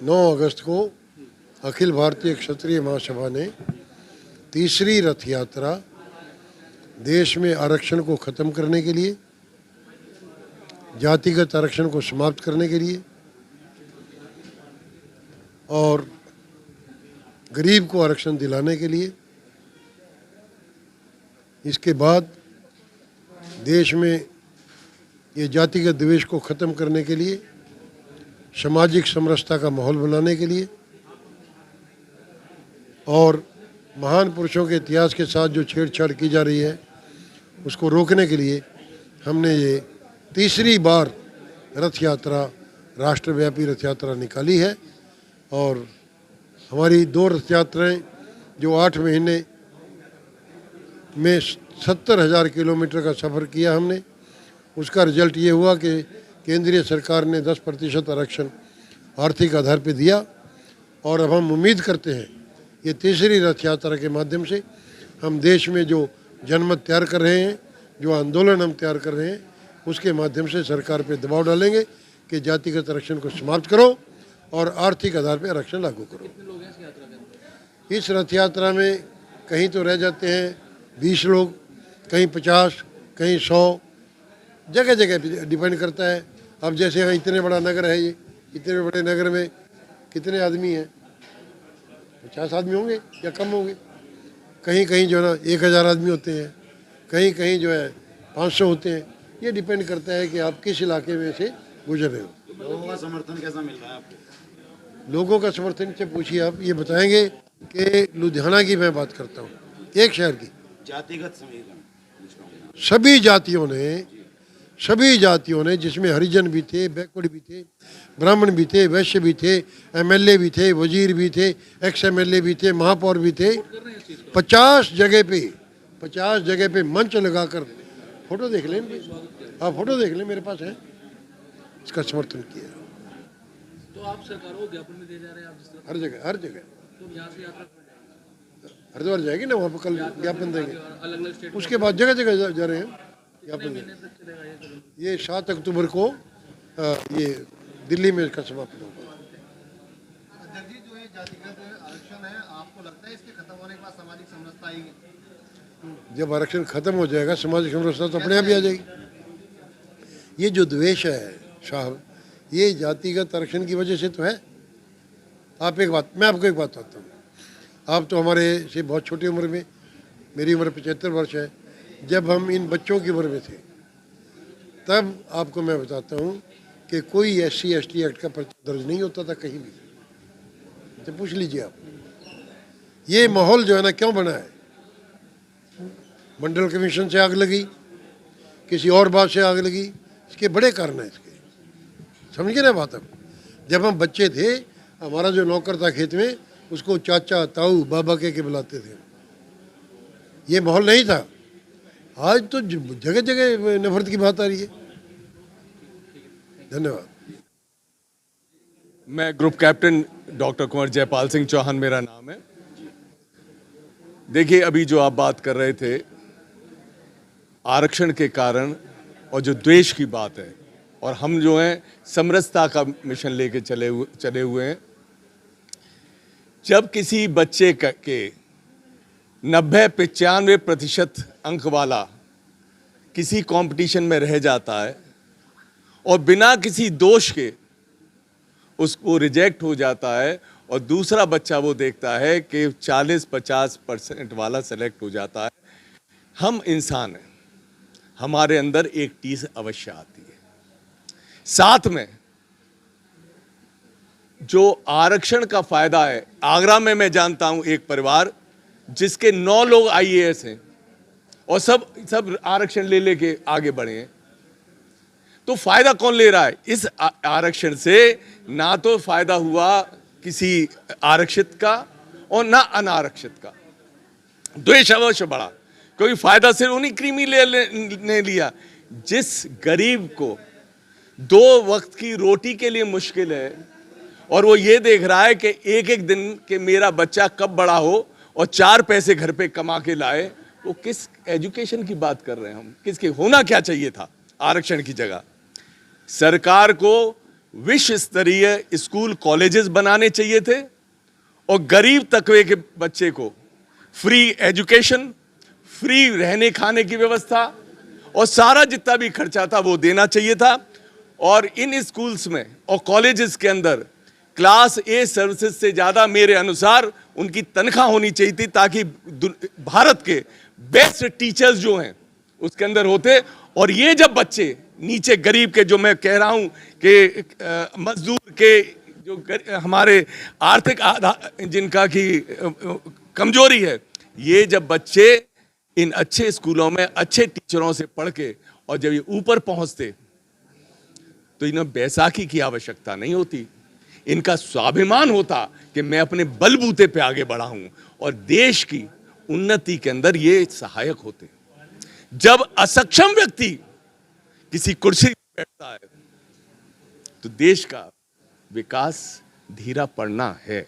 9 अगस्त को अखिल भारतीय क्षत्रिय महासभा ने तीसरी रथ यात्रा देश में आरक्षण को ख़त्म करने के लिए, जातिगत आरक्षण को समाप्त करने के लिए और गरीब को आरक्षण दिलाने के लिए, इसके बाद देश में ये जातिगत द्वेष को ख़त्म करने के लिए, सामाजिक समरसता का माहौल बनाने के लिए और महान पुरुषों के इतिहास के साथ जो छेड़छाड़ की जा रही है उसको रोकने के लिए हमने ये तीसरी बार रथ यात्रा, राष्ट्रव्यापी रथ यात्रा निकाली है। और हमारी 2 रथ यात्राएँ जो 8 महीने में 70,000 किलोमीटर का सफ़र किया हमने, उसका रिजल्ट ये हुआ कि केंद्रीय सरकार ने 10% आरक्षण आर्थिक आधार पर दिया और अब हम उम्मीद करते हैं ये तीसरी रथ यात्रा के माध्यम से हम देश में जो जनमत तैयार कर रहे हैं, जो आंदोलन हम तैयार कर रहे हैं, उसके माध्यम से सरकार पे दबाव डालेंगे कि जातिगत आरक्षण को समाप्त करो और आर्थिक आधार पर आरक्षण लागू करो। इस रथ यात्रा में कहीं तो रह जाते हैं 20 लोग, कहीं 50, कहीं 100, जगह जगह डिपेंड करता है। अब जैसे यहाँ इतने बड़ा नगर है, ये इतने बड़े नगर में कितने आदमी हैं? 50 आदमी होंगे या कम होंगे। कहीं कहीं जो है ना 1000 आदमी होते हैं, कहीं कहीं जो है 500 होते हैं। ये डिपेंड करता है कि आप किस इलाके में से गुजर रहे हो। लोगों का समर्थन कैसा मिल रहा है आपको? लोगों का समर्थन से पूछिए, आप ये बताएंगे कि लुधियाना की मैं बात करता हूँ, एक शहर की, जातिगत समीकरण सभी जातियों ने जिसमें हरिजन भी थे, बैकवर्ड भी थे, ब्राह्मण भी थे, वैश्य भी थे, एमएलए भी थे, वजीर भी थे, एक्स एमएलए भी थे, महापौर भी थे, 50 जगह पे मंच लगाकर, फोटो देख लें, आप फोटो देख लें, मेरे पास है, इसका समर्थन किया। तो आप सरकार को ज्ञापन में दे जा रहे हैं, आप जिस तरह हर जगह तो यहाँ से यात्रा हरिद्वार जाएगी ना, वहाँ पर कल ज्ञापन देंगे। अलग अलग स्टेट उसके बाद जगह जगह जा रहे हैं ज्ञापन देंगे। तक चलेगा ये चलो। ये 7 अक्टूबर को ये दिल्ली में इसका समापन होगा। अध्यक्ष जी, जो ये जातिगत आरक्षण है, आपको लगता है इसके खत्म होने के बाद सामाजिक समरसता आएगी? जब आरक्षण खत्म हो जाएगा सामाजिक समरसता तो अपने आप ही आ जाएगी। ये जो द्वेष है साहब, ये जातिगत आरक्षण की वजह से तो है। मैं आपको एक बात बताता हूँ। आप तो हमारे से बहुत छोटी उम्र में, मेरी उम्र 75 वर्ष है, जब हम इन बच्चों की उम्र में थे तब आपको मैं बताता हूँ कि कोई SC ST एक्ट का पर्चा दर्ज नहीं होता था कहीं भी। तो पूछ लीजिए आप, ये माहौल जो है ना क्यों बना है? मंडल कमीशन से आग लगी, किसी और बात से आग लगी, इसके बड़े कारण हैं इसके, समझिए ना बात। अब जब हम बच्चे थे, हमारा जो नौकर था खेत में, उसको चाचा, ताऊ, बाबा के बुलाते थे। ये माहौल नहीं था। आज तो जगह जगह नफरत की बात आ रही है। धन्यवाद। मैं ग्रुप कैप्टन डॉक्टर कुंवर जयपाल सिंह चौहान मेरा नाम है। देखिए, अभी जो आप बात कर रहे थे आरक्षण के कारण और जो द्वेष की बात है, और हम जो हैं समरसता का मिशन लेके चले हुए हैं। जब किसी बच्चे के 90-95% अंक वाला किसी कंपटीशन में रह जाता है और बिना किसी दोष के उसको रिजेक्ट हो जाता है, और दूसरा बच्चा वो देखता है कि 40-50% वाला सेलेक्ट हो जाता है, हम इंसान हैं, हमारे अंदर एक टीस अवश्य आती है। साथ में जो आरक्षण का फायदा है, आगरा में मैं जानता हूं एक परिवार जिसके 9 लोग IAS हैं और सब आरक्षण ले लेके आगे बढ़े हैं। तो फायदा कौन ले रहा है इस आरक्षण से? ना तो फायदा हुआ किसी आरक्षित का और ना अनारक्षित का। द्वेष अवश्य बढ़ा, क्योंकि फायदा सिर्फ उन्हीं क्रीमी ने लिया। जिस गरीब को 2 वक्त की रोटी के लिए मुश्किल है और वो ये देख रहा है कि एक दिन के मेरा बच्चा कब बड़ा हो और 4 पैसे घर पे कमा के लाए, वो किस एजुकेशन की बात कर रहे हैं हम? किसके होना क्या चाहिए था आरक्षण की जगह? सरकार को विश्व स्तरीय स्कूल कॉलेजेस बनाने चाहिए थे और गरीब तबके के बच्चे को फ्री एजुकेशन, फ्री रहने खाने की व्यवस्था और सारा जितना भी खर्चा था वो देना चाहिए था। और इन स्कूल्स में और कॉलेजेस के अंदर क्लास ए सर्विसेज से ज़्यादा मेरे अनुसार उनकी तनख्वाह होनी चाहिए थी, ताकि भारत के बेस्ट टीचर्स जो हैं उसके अंदर होते। और ये जब बच्चे नीचे गरीब के, जो मैं कह रहा हूं कि मजदूर के, जो हमारे आर्थिक आधार जिनका की कमजोरी है, ये जब बच्चे इन अच्छे स्कूलों में अच्छे टीचरों से पढ़ के और जब ये ऊपर पहुंचते तो इन्हें बैसाखी की आवश्यकता नहीं होती। इनका स्वाभिमान होता कि मैं अपने बलबूते पे आगे बढ़ा हूं और देश की उन्नति के अंदर ये सहायक होते। जब असक्षम व्यक्ति किसी कुर्सी पर बैठता है तो देश का विकास धीरा पड़ना है।